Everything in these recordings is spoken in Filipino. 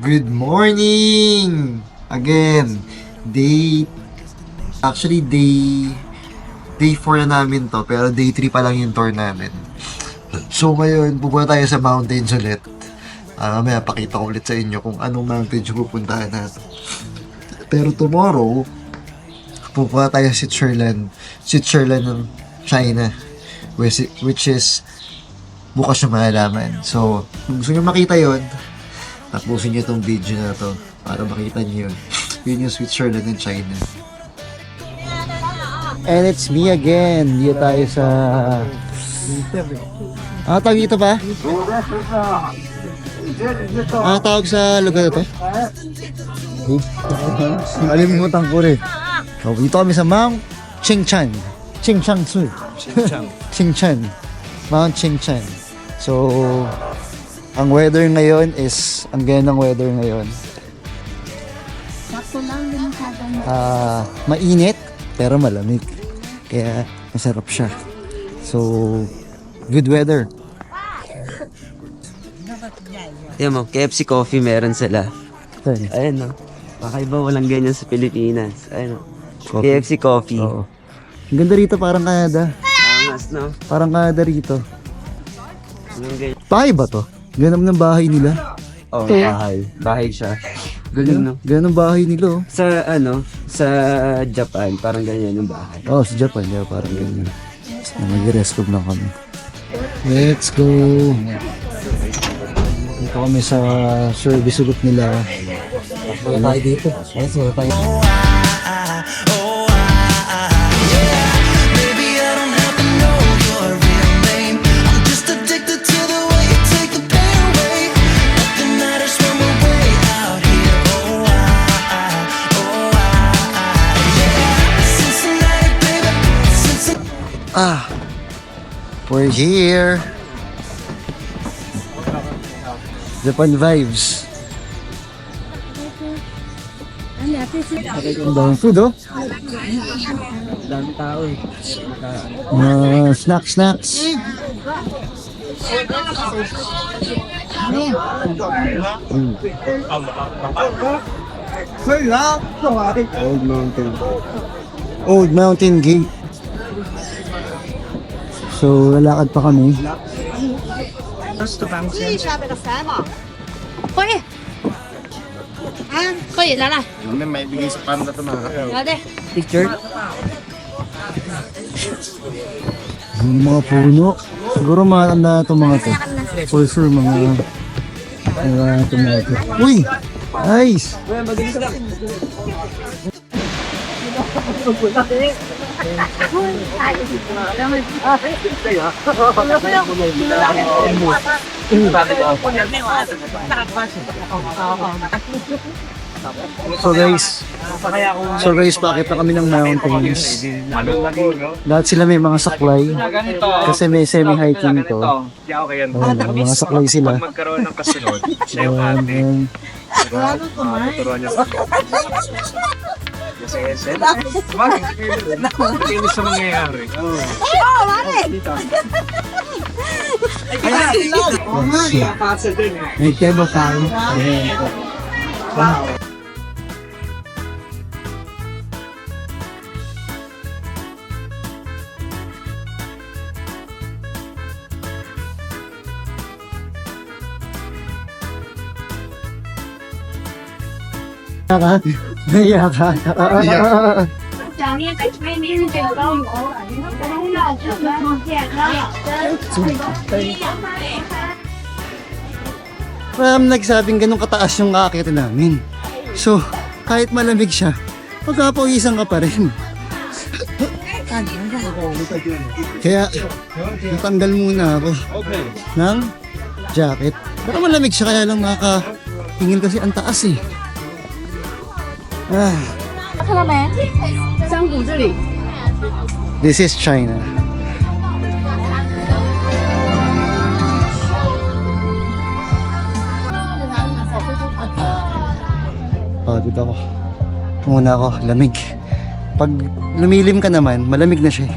Good morning! Again, day 4 na namin to, pero day 3 pa lang yung tour namin. So ngayon, pupunta tayo sa mountains ulit. Mamaya pakita ko ulit sa inyo kung anong mountains yung pupuntahan natin. Pero tomorrow, pupunta tayo sa Switzerland ng China, which is bukas yung malalaman. So, kung gusto nyo makita yon, tapusin nyo itong video na to para makita nyo yun. Yun yung Switzerland ng China. And it's me again. Dito tayo sa... tawag dito pa? Tawag sa lugar na to? Alimutan ko rin. So, dito kami sa Mount Qingchan. Qingchan. Mount Qingchan. So, ang weather ngayon is, ang ganda ng weather ngayon. Mainit, pero malamig. Kaya, masarap siya. So, good weather. Yan mo, KFC Coffee meron sila. Ayun no. Kakaiba walang ganyan sa Pilipinas. Ayun no. KFC Coffee. Oo. Ang ganda rito, parang Canada. Angas no. Parang Canada rito. Walang ganyan. Bahay ba to? Ganun ng bahay nila. Oh, bahay. Bahay siya. Galing no. Ganun ang bahay nila, oh. Sa Japan, parang ganyan yung bahay. Oh, sa Japan, yeah, parang ganyan. Mag-rest room lang kami. Let's go! Dito kami sa service ulit nila. Wala tayo dito. Yes, wala tayo. We're here. Japan vibes. Ang daming food, oh. Dami tao eh. Snacks. Old Mountain Gate. So, lalakad pa kami. 可以，来来， May bigay sa panda to mga 来的。 Picture? Yung mga puno. Siguro matanda itong mga to. For sure, mga tomato. Uy! Nice! So guys, pakita kami ng mountains. Lahat sila may mga saklay. Kasi may semi-hiking to. Mga saklay sila. magkaroon ng kasunod. Siya yung ate. Tuturuan niya sa kasi bakit? Hindi sa mangyayari. May table tayo. Naiyak ka? Naiyak. 想念北吹明这个高楼，荣耀之门见到Nagsabing ganun kataas yung aakyat namin. So, kahit malamig siya, magkapawisan ka pa rin. Kaya, natanggal muna ako ng jacket. Pero malamig siya, kaya lang nakakatingin kasi ang taas eh. 看到没？山谷这里。 This is China. Dito ako. Muna ako, lamig. Pag lumilim ka naman, malamig na siya.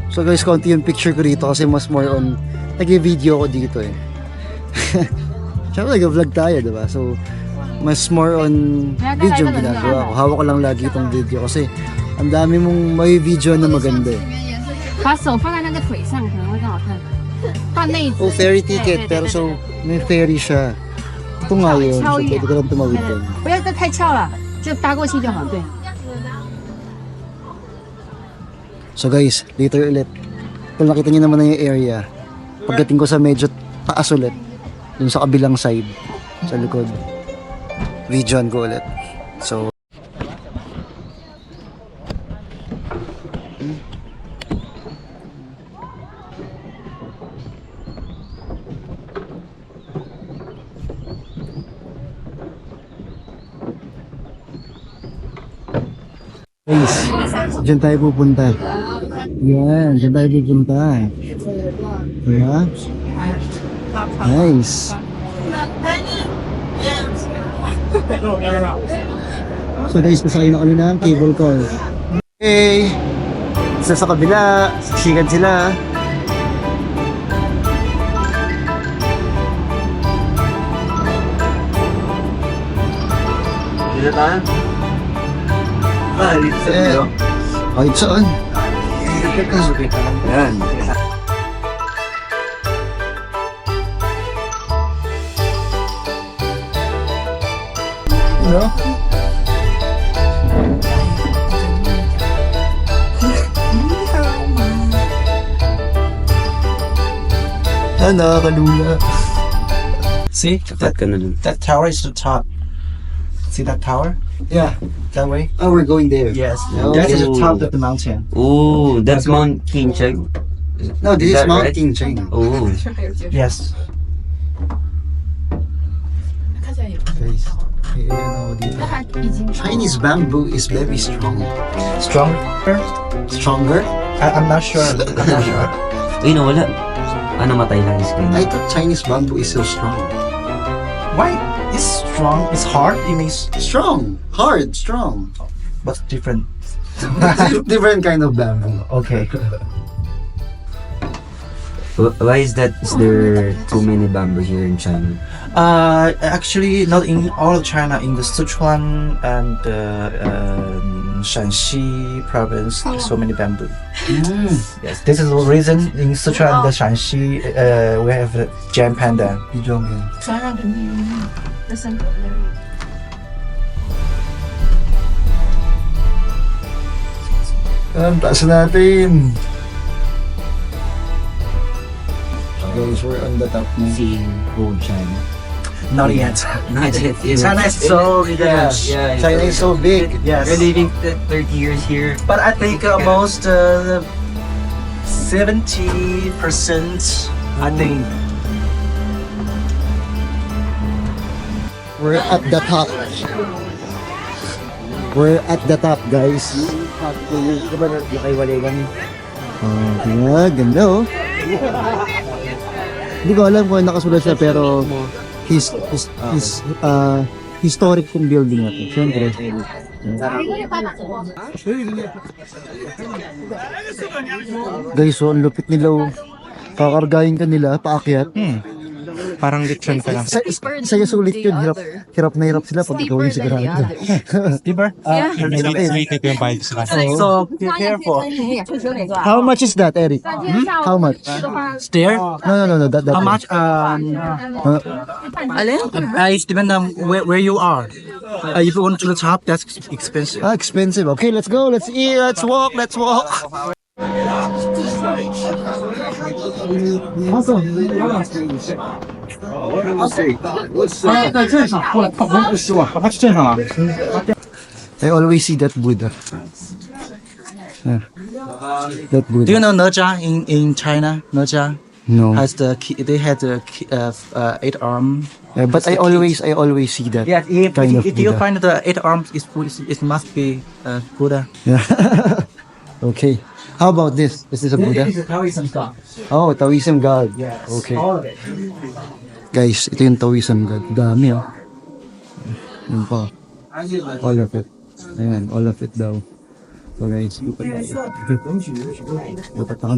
So guys, konti yung picture ko dito kasi mas more on nag-video ko dito eh. Siyempre, nag-vlog tayo, diba? So, mas more on video yung ginagawa ko. Hawak ko lang lagi itong video kasi ang dami mong may video na maganda eh. 把手放在那个腿上可能会更好看。放内置。 Oh, ferry ticket, pero so, may ferry siya. Ito nga yun, so pwede ka lang tumawid doon. 不要再太翘了，就搭过去就好。对。 So guys, later ulit. Kung nakita niyo naman na yung area, pagdating ko sa medyo taas ulit, dun sa kabilang side, sa likod, videoan ko ulit. So, guys, dyan tayo pupunta. Yan, dyan tayo pupunta. Diba? Nice. So guys, pasakay na kami ng cable car. Hey! Isa sa kabila, siksikan sila. Dito tayo? Dito sa video. Kahit saan. Yan. No? Kalula. See, Tat ka na dun. that tower is the top. See that tower? Yeah. That way? Oh, we're going there. Yes. Oh. That is the top of the mountain. Oh, that's Mount Kinchag. No, this is that Mount right? King Cheng. Oh. Yes. Guys, ayan ako dito. Chinese bamboo is very strong. Stronger? Stronger? I'm not sure. I'm not sure. Uy, nawala. Ah, namatay lang yung screen. I thought Chinese bamboo is so strong. Why? It's strong. It's hard. It means Strong, hard, strong. what's different? Different kind of bamboo. Okay. Why is that? Is there too many bamboo here in China? Actually, not in all of China. In the Sichuan and Shanxi province, there's so many bamboo. Yes, this is the reason in Sichuan and Shanxi, we have the giant panda. Video yan. Ang taas natin. Guys, we're on the top na. Seeing old China. Not yet. Not yet. China is so big. Yeah. China is so big. Yes. We're living 30 years here. But I think almost 70%. I think. We're at the top. We're at the top, guys. Diba nakaiwalay kami? Oh, yeah, ganda oh. Hindi ko alam kung nakasulat siya pero historic kong building na to. Siyempre. Guys, so ang lupit nila oh. Kakargahin ka nila, paakyat. Parang lechon pa lang. Sa'yo sulit yun. Hirap na hirap sila pag ikaw yung sigurado. Diba? So, be careful. How much is that, Eric? How much? Stair? No. That How much? It depends on where you are. If you want to the top, that's expensive. Expensive. Okay, let's go. Let's eat. Let's walk. I always see that Buddha. That Buddha. Do you know Naja in China? Naja No. has they had the 8 arm. Yeah, but I always see that. Yeah, kind of if you Buddha. find the 8 arms, it must be Buddha. Yeah. Okay. How about this? Is this a Buddha? This is Taoism God. Oh, Taoism God. Yes. Okay. All of it. Guys, ito yung Taoism God. Dami oh. Yun pa. All of it. Ayan, all of it daw. So guys, lupat tayo. Lupat tayo.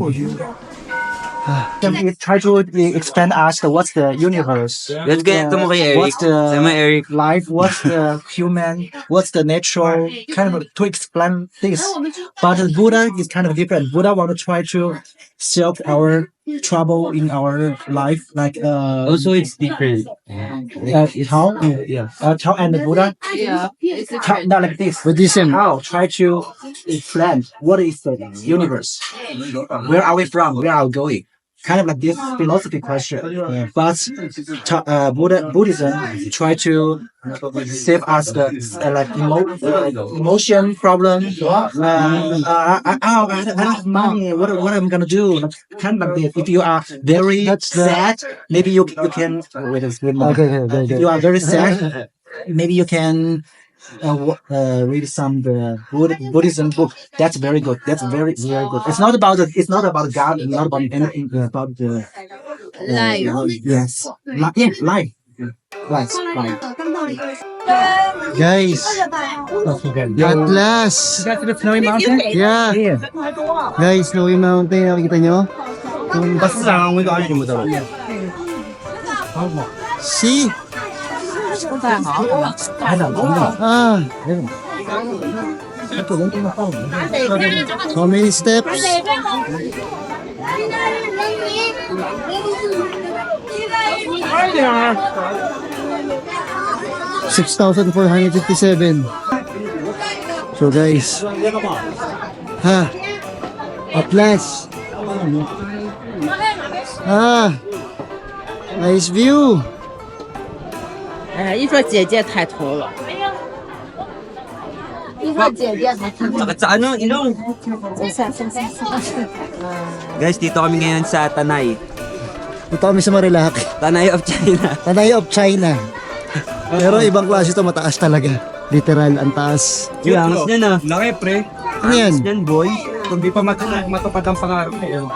Can you try to explain us what's the universe? Let's get to mo kay Eric. What's the Sama Eric. life? What's the human? What's the natural? Kind of to explain this. But Buddha is kind of different. Buddha want to try to solve our trouble in our life, like Also, it's different. how Yeah. how and the Buddha Yeah, it's a how, not like this. Buddhism. How try to explain what is the universe? Where are we from? Where are we going? Kind of like this philosophy question. But Buddhism try to save us the like emotion problem. I don't have money. What I'm gonna do? Like, kind of like this. If you are very sad, maybe you can wait a minute. If you are very sad, maybe you can read some Buddhism book. That's very good. That's very good. It's not about God. It's not about anything. It's about the life. yes, life. Right. Guys, at last. Got to the snowy mountain. Yeah. Yeah. Guys, Snowy Mountain, nakikita nyo? See? Ah. So many steps. $6,457. So guys, at last. Nice view. 哎，一说姐姐抬头了。一个姐姐才看 Sa ano, ilong. Guys, dito kami ngayon sa Tanay. Dito kami sa Marilaki. Tanay of China. Tanay of China. Pero ibang klase ito, mataas talaga. Literal, ang taas. Yung angas niya na. Laki pre. Ano yan? Yan, boy. Kung di pa matupad ang pangarap mo.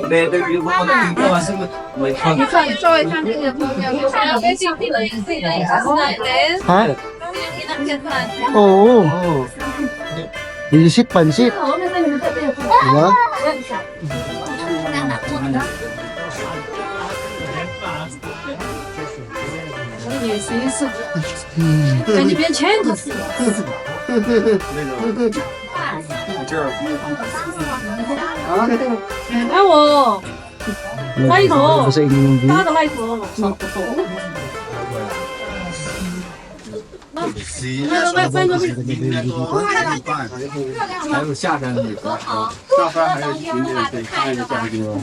Better view mo dito kasi may fun. 你看周围看这个朋友，有看到微信订了一次的Ha? Oo. Bilisit, pansit. Diba? "在那边全都是。哎我，赖头， Sa inyo yung view. 大的赖头。那个外翻过去。还有下山的地方，上山还有景点可以看一下这个。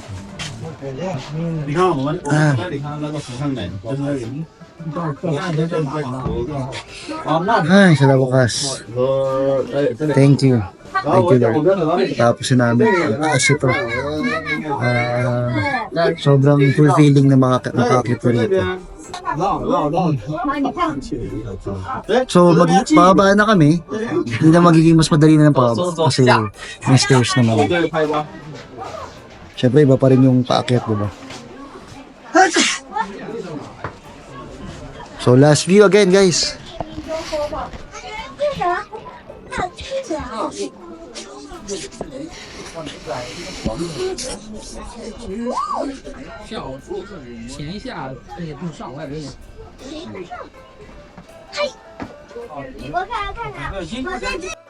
你看我们这里看那个福康门，真的人。 Ay, sa wakas. Thank you. Thank you, Lord. Tapos namin. Kasi ito. Sobrang fulfilling na makakita rito. So, bababa na kami. Hindi na magiging mas madali na ng pababa. Kasi may stairs naman. Siyempre, iba pa rin yung paakyat, diba? So, last view again, guys.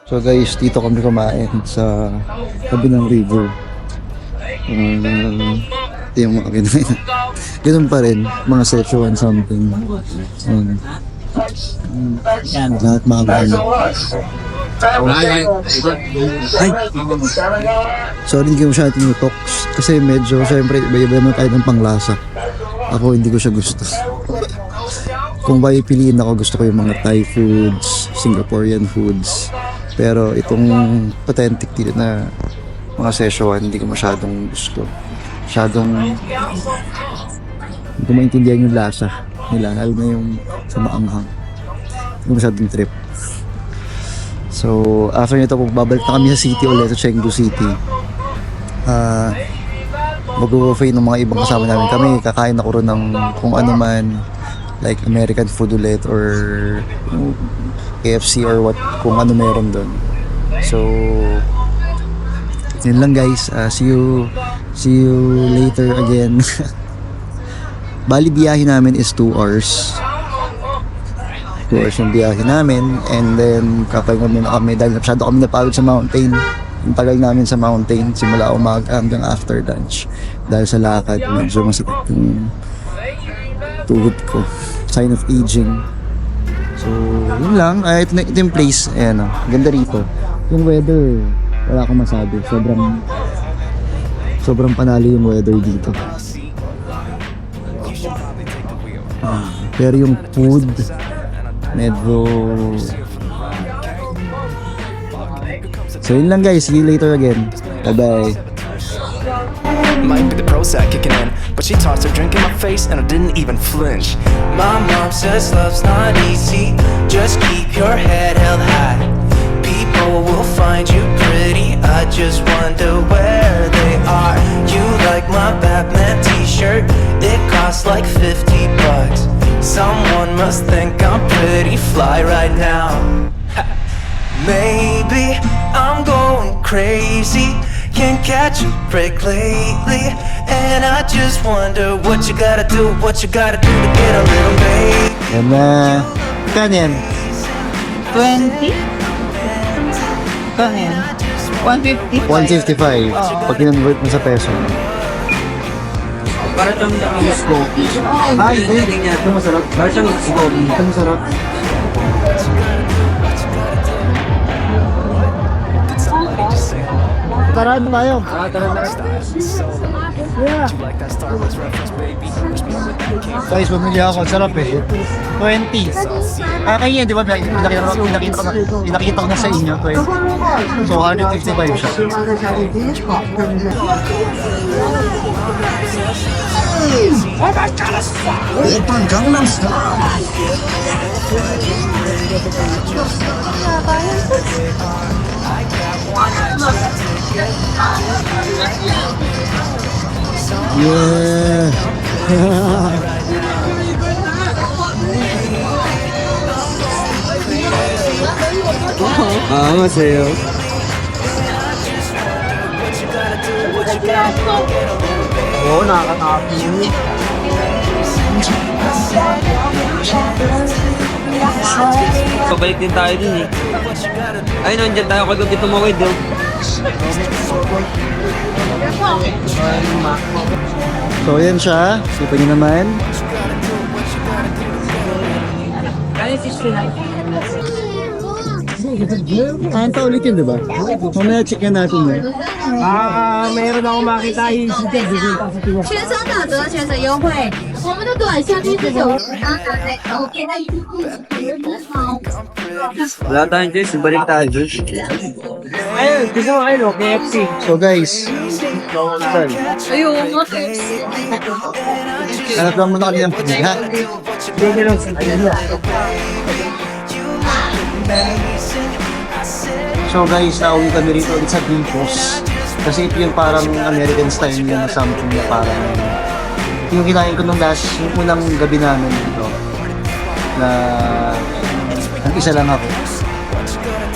So guys, dito kami kumain sa tabi ng river. Ito yung mga ginawa. Ganun pa rin, mga Szechuan something. Yan, lahat mga gano. Sorry, hindi ko masyadong tinutok. Kasi medyo, syempre, iba-iba naman tayo ng panglasa. Ako, hindi ko siya gusto. Kung pipiliin ako, gusto ko yung mga Thai foods, Singaporean foods. Pero itong authentic dito na mga Szechuan, hindi ko masyadong gusto. Masyadong hindi ko maintindihan yung lasa nila, lalo na yung sa maanghang. Hindi ko masyadong trip. So, after nito, babalik na kami sa city ulit, sa Chengdu City. Mag-buffet ng mga ibang kasama namin. Kami, kakain ako rin ng kung ano man, like American food ulit or KFC or what, kung ano meron doon. So, Yun lang guys. See you later again. Bali biyahe namin is 2 hours. 2 hours yung biyahe namin. And then kapahinga muna kami dahil masyado kami napagod sa mountain. Yung tagal namin sa mountain simula umaga hanggang after lunch. Dahil sa lakad, medyo masakit yung tuhod ko. Sign of aging. So, yun lang. Ito yung place. Ayan o. Ganda rito. Yung weather, wala akong masabi. Sobrang panalo yung weather dito. Pero yung food, medyo... So, yun lang guys. See you later again. Bye-bye. Might be the Prozac kicking in, but she tossed her drink in my face and I didn't even flinch. My mom says love's not easy, just keep your head held high. People will find you pretty, I just wonder where they are. You like my Batman t-shirt, it costs like 50 bucks. Someone must think I'm pretty fly right now. Maybe I'm going crazy, can't catch a break lately, and I just wonder what you gotta do to get a little baby. Yan na. Kanin. 20? Ganyan. 150. 155. Pag kinonvert mo sa peso. Para siyang Scoopy. Ay, hindi. Ito masarap. Para siyang Scoopy. Ito masarap. Tara na tayo. Guys, bumili ako. Sarap eh. 20. Kaya di ba? Pinakita ko na sa inyo. 20. So, 155 siya. Open Gangnam Style. Yeah. Masaya. Oo, nakakatapi yun. Pabalik din tayo din eh. Ay, nandiyan tayo kagabi tumawid oh. So, yan siya. Kita nyo naman. Kanta ulit yun, diba? Mamaya check yan natin yun. Mayroon akong makita yung siya. 学生打折，选择优惠。我们的短效率是90，当然内头给它一个故事好。 Wala tayong choice, balik tayo dun. Ayun, gusto mo kayo, KFC. So, guys. 哎呦，我好吃。 Hanap lang muna kami ng food, ha? Hindi lang sa kanila. So, guys, nauwi kami rito ulit sa Bimpo's. Kasi ito yung parang American style yung something na parang yung kinain ko nung yung unang gabi namin dito na nag-isa lang ako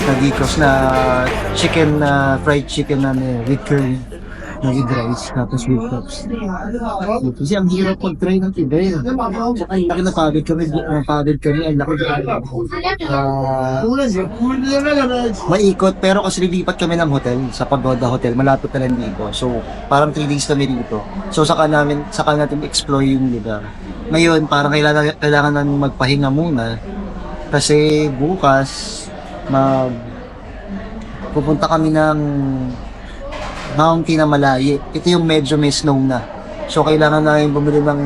nag-cross na chicken na fried chicken na with curry na with rice tapos with tops kasi ang hirap mag-try ng iba yun tsaka yung laki na pagod kami ang laki maikot pero kasi lilipat kami ng hotel sa Pagoda Hotel malapit na lang dito so parang 3 days kami dito so saka natin explore yung lugar ngayon parang kailangan namin magpahinga muna kasi bukas pupunta kami ng mountain na malayo. Ito yung medyo may snow na. So, kailangan namin bumili ng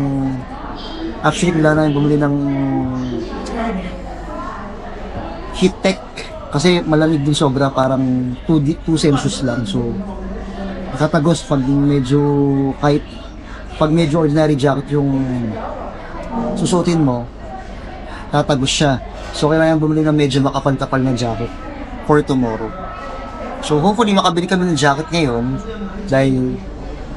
heat tech. Kasi malamig din sobra. Parang 2 Celsius lang. So, tatagos pag medyo ordinary jacket yung susutin mo, tatagos siya. So, kailangan bumili ng medyo makapal-kapal na jacket for tomorrow. So, hopefully, makabili kami ng jacket ngayon dahil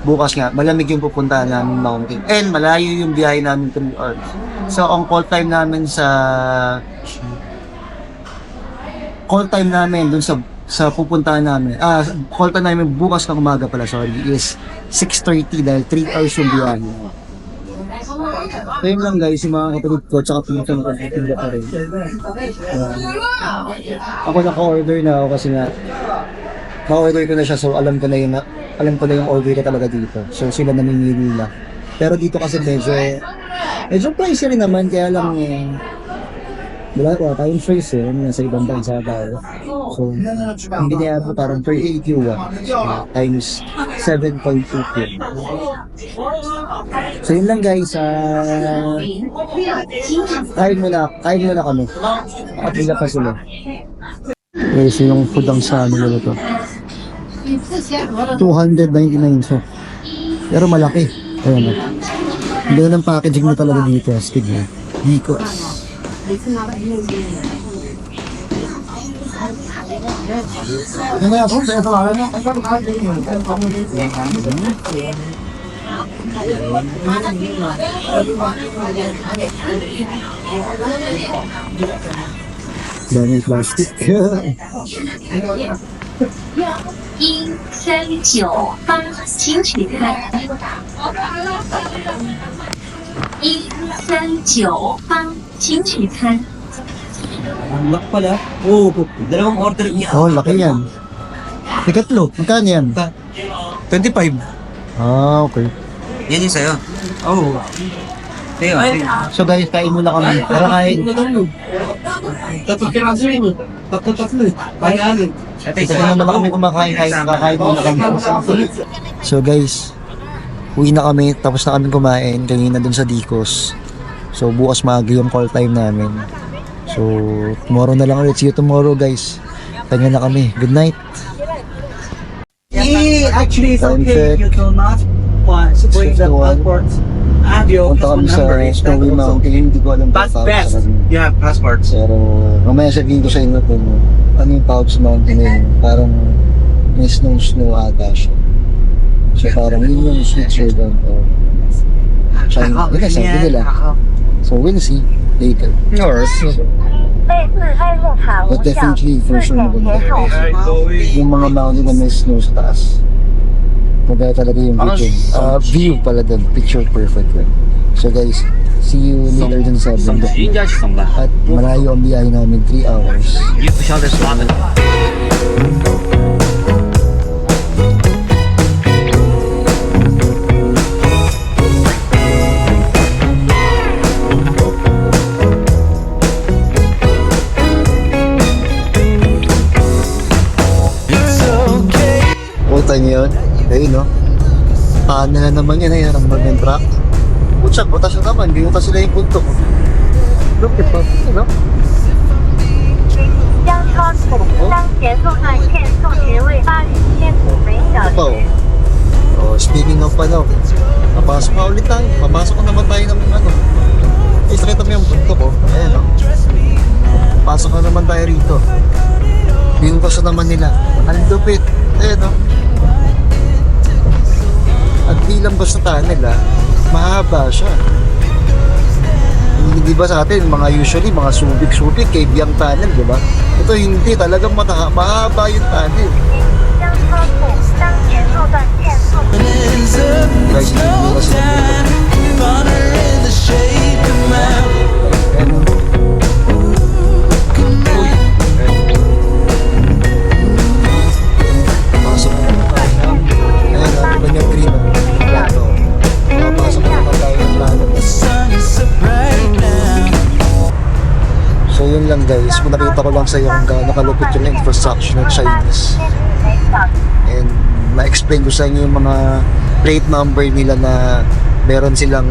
bukas nga, malamig yung pupuntahan namin mountain. And malayo yung biyahe namin 3 hours. So, ang call time namin dun sa sa pupuntahan namin, call time namin bukas ng umaga pala, sorry, is 6:30 dahil 3 hours yung biyahe. So yun lang guys, yung mga kapatid ko, tsaka pinsan ko, tinda pa rin. Ako naka-order na ako kasi nga, na-order ko na siya, so alam ko na yung order ko talaga dito. So sila namimili lang. Pero dito kasi medyo pricey rin naman, kaya lang wala ko, tayong choice nasa ibang bansa tayo. So, ang binayad mo parang per AQ1 times 7.2 yun. So yun lang guys, kain muna kami. Nakapila pa sila. Okay, so yung food ang sa ano nila to. 299 so. Pero malaki. Ayan o. Ang ganda ng packaging na talaga dito. Astig mo. Dikos. Dami plastic. 139方，请取开。139方，请取开。 Ang laki pala. Oo, dalawang order niya. Oh, laki yan. Tikatlo, magkano yan? 25. Okay. Yan yung sa'yo. Oo. So guys, kain muna kami. Pero kain. Tatlo. Bayanin. Kasi naman kami kumakain, kakain muna kami. So guys, uwi na kami, tapos na kami kumain kanina dun sa Dicos. So bukas maaga yung call time namin. So tomorrow na lang ulit. See you tomorrow guys. Kanya na kami. Good night. Actually, it's Time okay. check. You do not want to bring the 6:51. passport and your Punta kami sa number. Snowy Mountain. Hindi ko alam But best, you have passports. Pero mamaya sabihin ko sa inyo kung ano yung Pouch Mountain na yun. Parang may snow ata siya. So parang yun yung Switzerland or China. Yun na sabi nila. So we'll see later. But definitely for sure maganda. Yung mga mountain na may snow sa taas. Maganda talaga yung view pala dun. Picture perfect rin. So guys, see you later dun sa bundok. At malayo ang biyahe namin, 3 hours. Puta niyo yun. Ayun no. Paano na naman yan eh. Harang ng truck. Putsak, butas na naman. Binutas sila yung puntok. Look at that. Ano? 将超土当前送段限速时为80千米每小 Ito. 时。 Oh, speaking of ano, papasok na ulit tayo. Papasok na naman tayo ng ano. Straight up yung puntok ko. Ayan o. Pasok na naman tayo rito. Binutas na naman nila. Ang lupit. Ayan o. At bilang basta tunnel mahaba siya. Hindi ba sa atin, usually, mga Subic, Kabyang tunnel, di ba? Ito hindi, talagang mahaba yung tunnel. 将超土当前后段限速。 Guys, hindi ko kasi pasok na naman tayo. Ayan, di ba niya green? Pasok na naman tayo ng plano. So yun lang guys, kung nakita ko lang sa iyo kung gaano kalupit yung infrastructure ng Chinese. And ma-explain ko sa inyo yung mga plate number nila na meron silang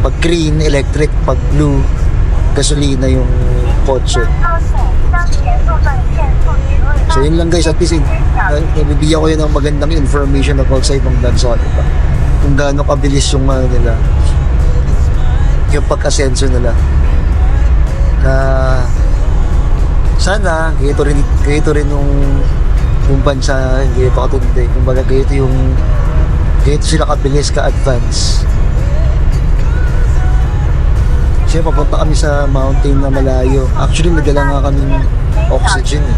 pag green, electric, pag blue, gasolina yung kotse. So yun lang guys, at least nabibigyan ko yun ng magandang information about sa ibang bansa, diba? Kung gaano kabilis yung nila, yung pagka-sensor nila. Na sana ganito rin yung bansa, ganito katindi. Kumbaga ganito sila kabilis, ka-advance. Kasi papunta kami sa mountain na malayo. Actually, nagdala nga kami Oxygen eh.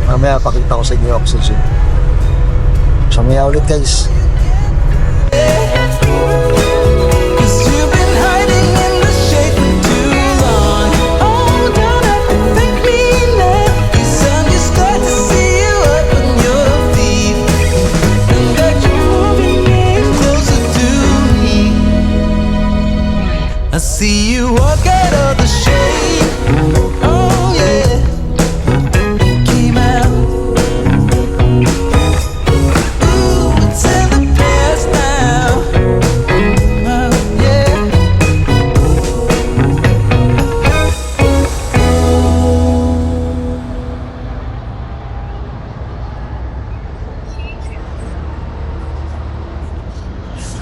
Mamaya pakita ko sa inyo yung oxygen. So maya ulit guys. Cause you've been hiding in the shade for too long. Oh, don't have to thank me now, 'cause I'm just glad to see you up on your feet, and that you're moving in closer to me. I see you walk out of the shade. Oh yeah, came out. Ooh, it's in the past now. Oh yeah.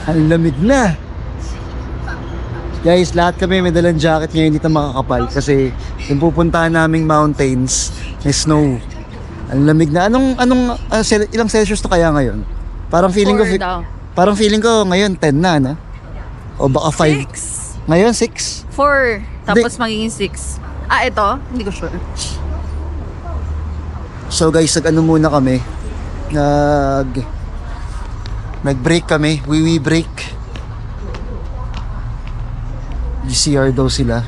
Ang lamig na. Guys, lahat kami may dalang jacket ngayon dito makakapal kasi yung pupuntahan naming mountains may snow. Ang lamig na. Ilang Celsius to kaya ngayon? Parang feeling ko 4 daw. parang feeling ko ngayon 10 na, no? O baka 5. 6. Ngayon 6. 4. Tapos magiging 6. Ah, ito? Hindi ko sure. So guys, nag-ano muna kami. Nag-break kami. We break. GCR daw sila.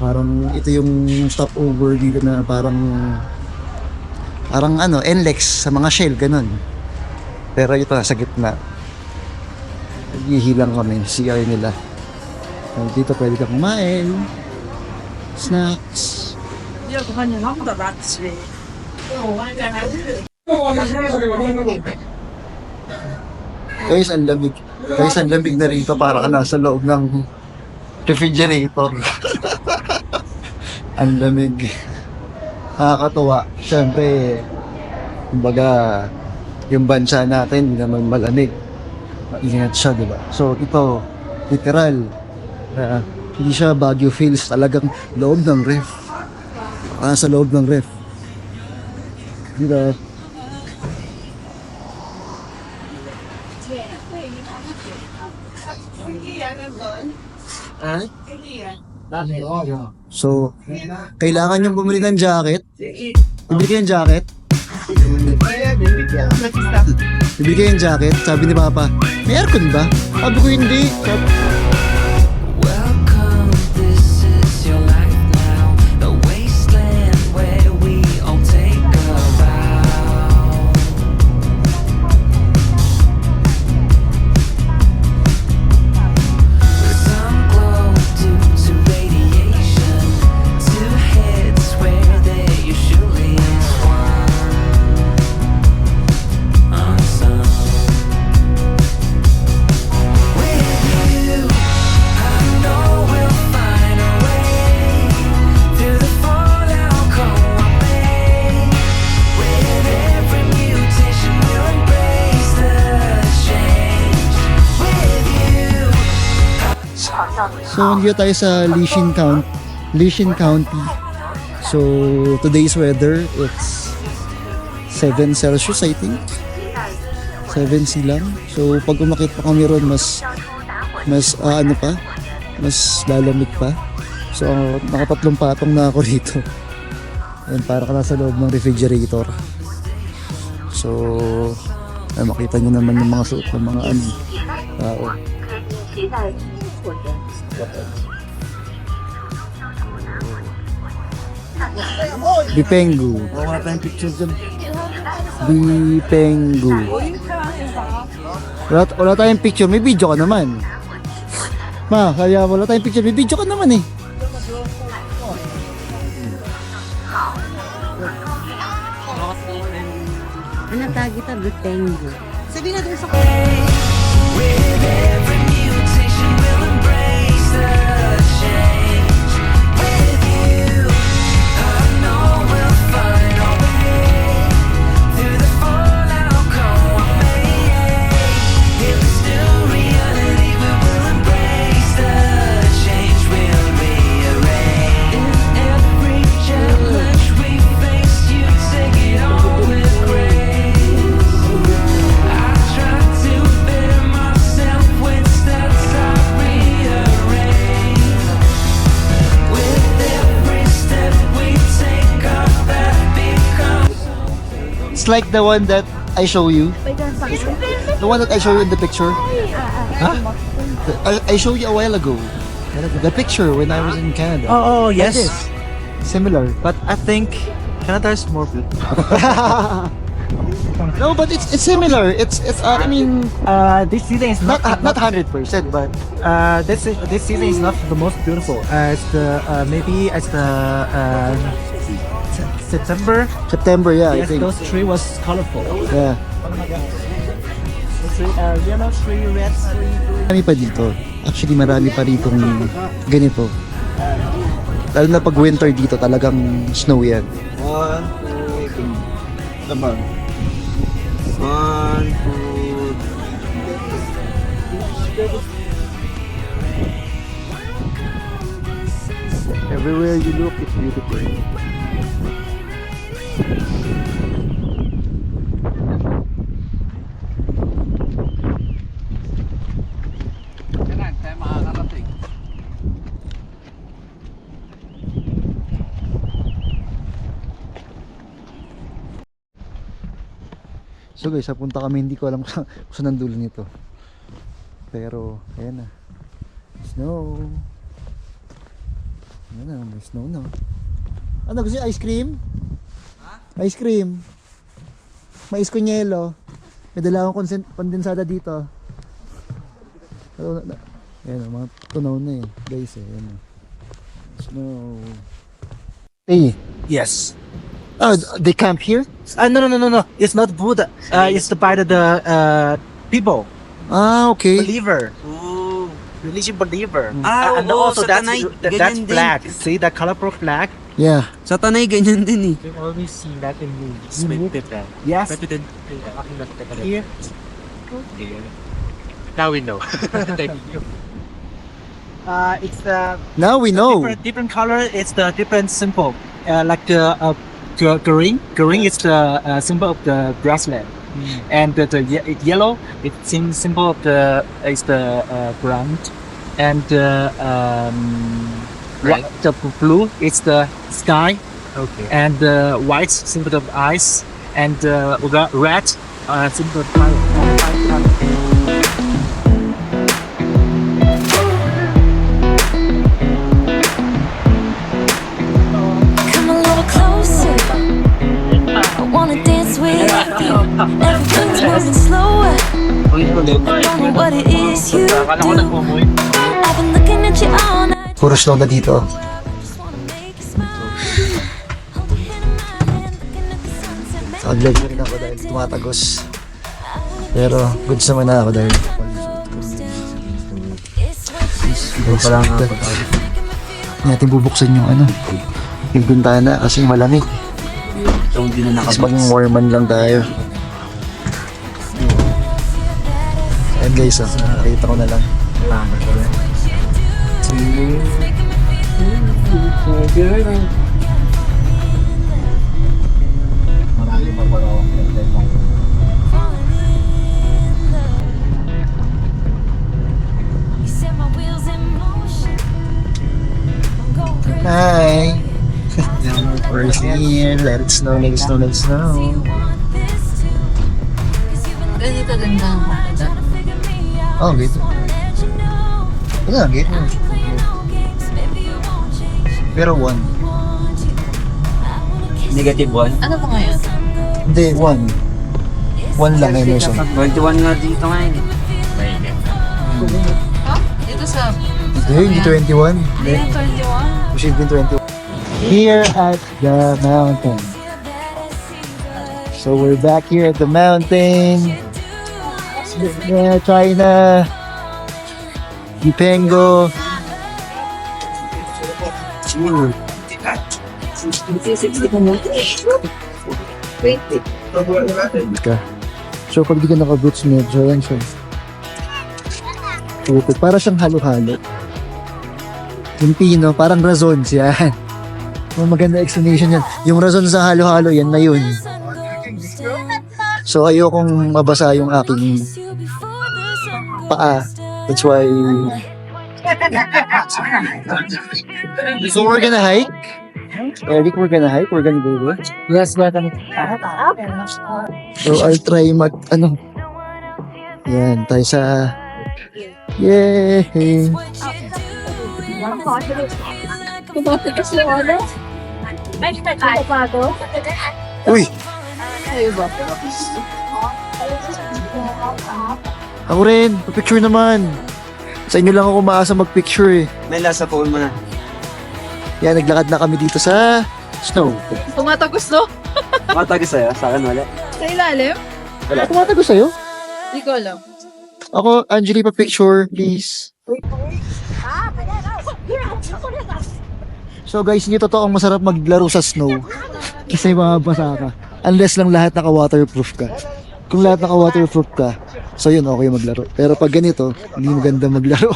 Parang ito yung stopover dito na parang NLEX sa mga Shell, ganun. Pero ito nasa gitna. Naghihilang kami, CR nila. Dito pwede ka kumain. Snacks. Guys, ang lamig. Guys, ang lamig na rito para ka nasa loob ng refrigerator. Ang lamig. Nakakatuwa. Siyempre, kumbaga, yung bansa natin, hindi naman malamig. Maingat siya, di ba? So, ito, literal, hindi siya Baguio feels, talagang loob ng ref. Sa loob ng ref. Diba? So, kailangan yung bumili ng jacket. Bibili kayo ng jacket? Bibili kayo ng jacket? Sabi ni Papa, may aircon ba? Sabi ko hindi. Welcome, this is your life now, the wasteland where we all take a vow. The sun glow due to radiation, two heads where there usually is one. Unsung. With you, I know we'll find a way through the fallout cold I made. With every mutation, we'll embrace the change. With you. So, nandito tayo sa Lishin County. So, today's weather, it's 7 Celsius, I think. 7 lang. So, pag umakit pa kami ron, mas lalamig pa. So, nakatatlong patong na ako dito. Ayan, para ka nasa loob ng refrigerator. So, makita nyo naman yung mga suot ng mga tao. Bipengu. Wala tayong picture dyan. Bipengu. Wala tayong picture. May video ka naman. Ma, kaya wala tayong picture. May video ka naman eh. Ano tag kita? Bipengu. Sabi na doon sa With every mutation, we'll embrace the change. With you, I know we'll find a way through the fallout cold I made. In this new reality, we will embrace the change. We'll rearrange. In every challenge we face, you take it on with grace. I try to better myself with steps I rearrange. like the one that I show you. The one that I show you in the picture. Huh? I showed you a while ago. The picture when I was in Canada. Oh, Like yes. this. Similar. But I think Canada is more beautiful. No, but it's similar. It's I mean This season is not not not 100%, but this season is not the most beautiful. It's the maybe it's the September. September, yeah, I Yes, think. those tree was colorful. Yeah. Yellow tree, red tree. Marami pa dito. Actually, marami pa rito ganito. Lalo na pag winter dito, talagang snow yan. 1, 2, 3. 1, 2. Everywhere you look, it's beautiful. So guys, napunta kami, hindi ko alam kung saan ang dulo nito. Pero, ayan na. Snow. Ayan na, may snow na. Ano gusto niyo? Ice cream? Ice cream. Mais con yelo. May dala akong kondensada dito. Ayan, mga tunaw na eh. Guys, ayan na. Snow. Hey. Yes. Oh, they camp here? No. It's not Buddha. It's by the people, Ah, okay. believer, religion believer. Ah, And oo, also sa that's Tanay, that's ganyan din. flag. See the colorful flag? Yeah. Sa Tanay, ganyan din eh. We always see that in movies. Yes. Here. Now we know. Thank you. It's the Now we know. different color. It's the different symbol. Like the green. Green is the symbol of the grassland, and yellow it seems symbol of the is the ground, and the blue is the sky, Okay. and the white symbol of ice, and red symbol of fire. Come a little closer. I wanna dance with you. Everything's moving slower. I don't know what it is you do. I've been looking at you all night. Puro snow na dito. Just wanna make you smile. Hold your hand in my hand, looking at the sunset. Make Saglag na rin ako dahil tumatagos. Pero goods naman na ako dahil it's what you natin bubuksan yung ano, yung bintana kasi malamig. So, hindi na Mas nakabox. maging warman lang tayo. Ayan guys, nakita ko na lang. You set my wheels in motion. I'm going crazy. Hi! We're here. Let it snow, let it snow, let it Do snow. you want this too? 'Cause you've been Ganito ganda ang trying to figure me out. Oh, gitu. Wanna let you know. Ano nga, gate mo. Playing no games, maybe you won't change. Pero one. Want you. I wanna kiss Negative 1. Ano pa ngayon? Hindi, one. One lang ngayon, Nelson. 21 nga dito ngayon. Ha? Dito sa... Hindi, hindi 21. Hindi. 21? Posibleng 21. Here at the mountain. So we're back here at the mountain. Yeah, China. Ipengo. Ka. So pag di ka naka-boots medyo yan siya. Putik. Para siyang halo-halo. Yung Pino, parang razon siya. Maganda explanation yan. Yung razon sa halo-halo, yan na yun. So ayokong mabasa yung aking paa. That's why... So we're gonna hike. Eric, we're gonna hike? We're gonna go there? Yes, we're gonna. So, I'll try Yan, tayo sa... Yay! Uy! Ako rin, picture naman. Sa inyo lang ako maasa mag-picture eh. May lasa phone mo na. Yan, naglakad na kami dito sa snow. Tumatagos, no? Makatagos sa'yo, sa akin wala. Sa ilalim? Tumatago sa'yo? Hindi ko alam. Ako, Angeli, pa-picture, please. So guys, hindi totoong masarap maglaro sa snow. Kasi mababasa ka. Unless lang lahat naka-waterproof ka. Kung lahat naka-waterproof ka, so yun, okay maglaro. Pero pag ganito, hindi maganda maglaro.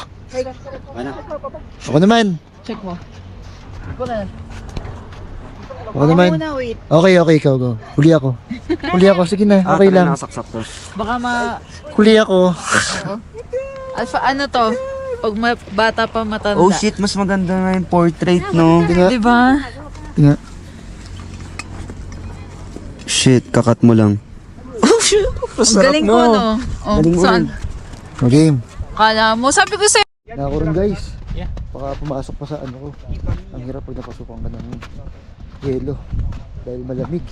Ako naman. Check mo. Ako naman. Muna, wait. Okay, ikaw, go. Huli ako. Sige na, okay lang. Nakasaksak to. Baka Huli ako. Alpha, ano to? Pag bata pa matanda. Oh shit, mas maganda nga yung portrait, no? Di ba? Nga. Shit, kakat mo lang. Oh shit, Ang galing ko, no? Oh, Galing mo saan? Game. Kala mo, sabi ko sa'yo. Ako rin guys. Baka pumasok pa sa ano ko. Ang hirap pag napasukan ka ng yelo. Dahil malamig.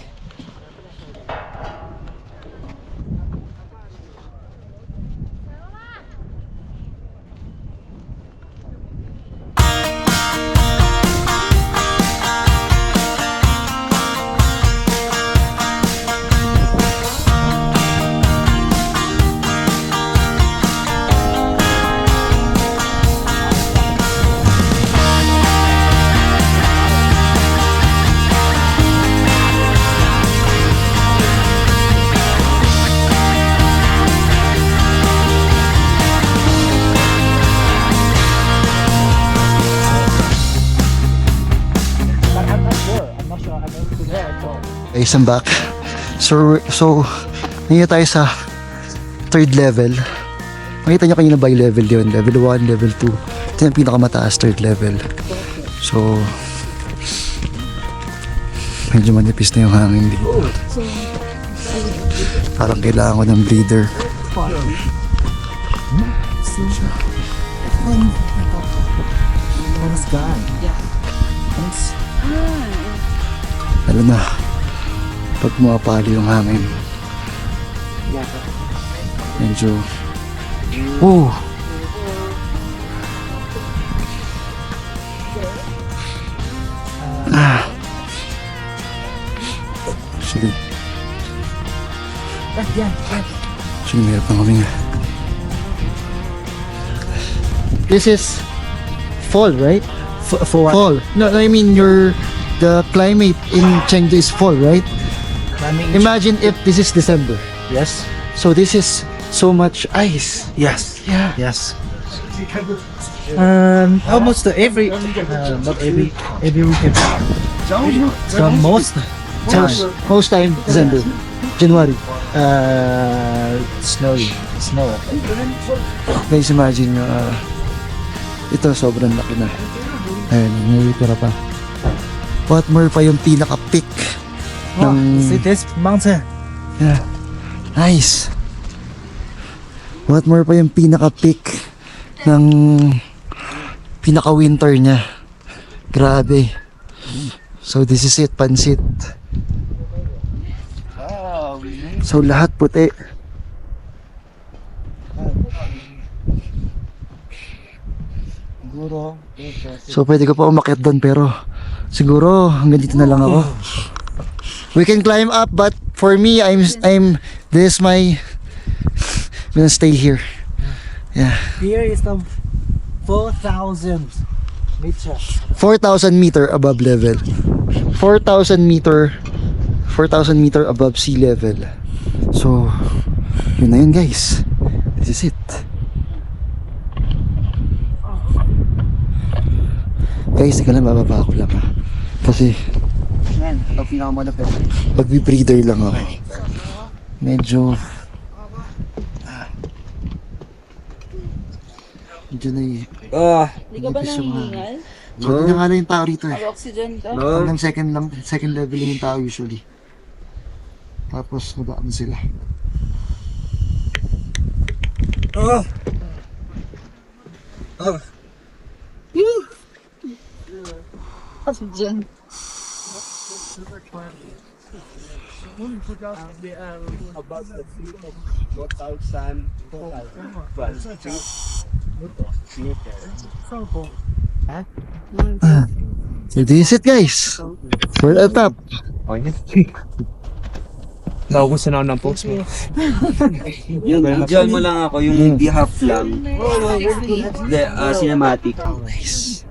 Guys, I'm back. So ngayon tayo sa third level. Makita nyo kanina by level yun. Level 1, level 2. Ito yung pinakamataas, third level. So, medyo manipis na yung hangin dito. Parang kailangan ko ng breather. Lalo na pag pumapalo yung hangin. Medyo Actually, meron pang kami nga. This is fall, right? For what? Fall. No, I mean the climate in Chengdu is fall, right? Imagine if this is December. Yes. So this is so much ice. Yes. Yeah. Yes. Almost every, not every weekend. The most time. Most time December, January. Snowy. Snow. Guys, imagine nyo, ito sobrang laki na. Ayun, may tira pa. What more pa yung pinaka-peak ng... See this mountain? Yeah. Nice. What more pa yung pinaka-peak ng pinaka-winter niya. Grabe. So this is it, Pansit. So lahat puti. So pwede ko pa umakyat doon pero siguro hanggang dito na lang ako. We can climb up but for me this is my gonna stay here. Yeah. Here is the 4,000 meter. 4,000 meter above level. 4,000 meter above sea level. So yun na yun guys. This is it. Guys, teka lang, bababa ako lang ha. Kasi Ito pinakamalapit. pag-breather lang ako. Medyo medyo na Hindi ka ba nipis yung nangingal? So, ganyan nga lang yung tao rito eh. Oxygen ka. Hanggang second level lang yung tao usually. Tapos, nadaan sila. Oxygen. So, this is it guys. We're at the top. Naubos na ako ng post mo. Yun, videoan mo lang ako yung hindi half lang. Hindi, cinematic. Nice.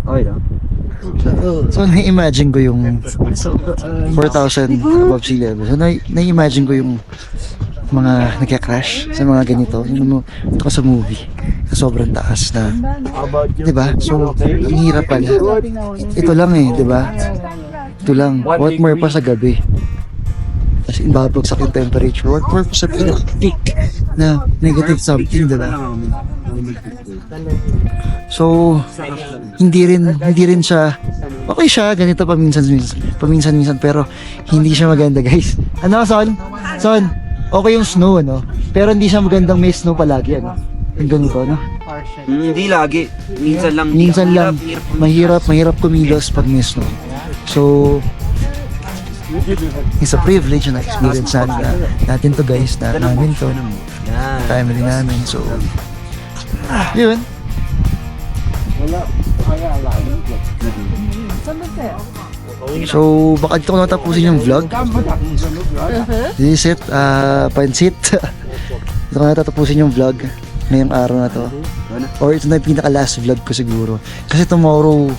Okay lang. So, na-imagine ko yung 4,000 above sea level. So, na-imagine ko yung mga nagka-crash sa mga ganito. Yung ito ko sa movie. Sa sobrang taas na. Diba? So, ang hirap pala. Ito lang eh, diba? Ito lang. What more pa sa gabi? Kasi babagsak yung temperature. What more pa sa peak na negative something, diba? So, hindi rin siya, okay siya, ganito paminsan-minsan, pero hindi siya maganda, guys. Ano, Son? Son, okay yung snow, ano? Pero hindi siya magandang may snow palagi, ano? Yung ganito, no? Hindi lagi. Minsan lang. Mahirap kumilos pag may snow. So, it's a privilege na experience natin to, guys, namin to, family namin, so, yun. So, baka dito ko natapusin yung vlog. This is it, pansit. Dito ko natapusin yung vlog ngayong araw na to. Or ito na yung pinaka-last vlog ko siguro. Kasi tomorrow,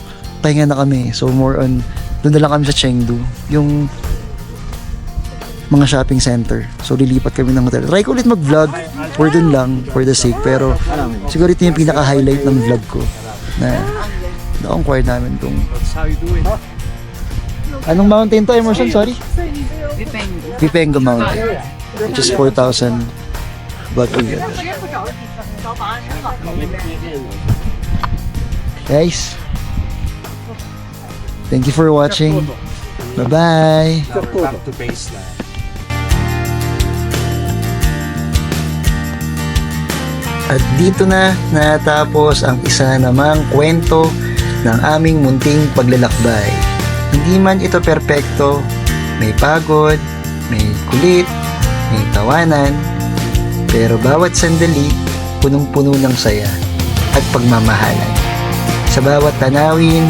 pahinga na kami. So, more on, doon na lang kami sa Chengdu. Yung mga shopping center. So, lilipat kami ng hotel. Try ko ulit mag-vlog. For dun lang, for the sake. Pero, siguro ito yung pinaka-highlight ng vlog ko. Na, na-conquire namin itong... Anong mountain to, Emerson? Sorry? Vipengo Mountain. Which is 4,000 baht per year. Guys, thank you for watching. Bye-bye. Back to baseline. At dito na natapos ang isa namang kwento ng aming munting paglalakbay. Hindi man ito perpekto, may pagod, may kulit, may tawanan, pero bawat sandali, punong-puno ng saya at pagmamahalan. Sa bawat tanawin,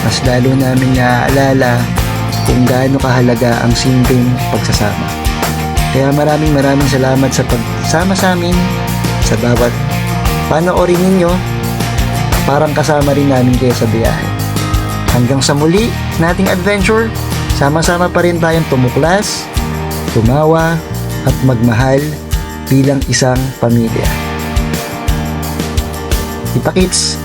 mas lalo namin naaalala kung gaano kahalaga ang simpleng pagsasama. Kaya maraming salamat sa pagsama sa amin. Sa bawat panoorin ninyo, parang kasama rin namin kayo sa biyahe. Hanggang sa muli nating adventure, sama-sama pa rin tayong tumuklas, tumawa, at magmahal bilang isang pamilya. Kita-kits!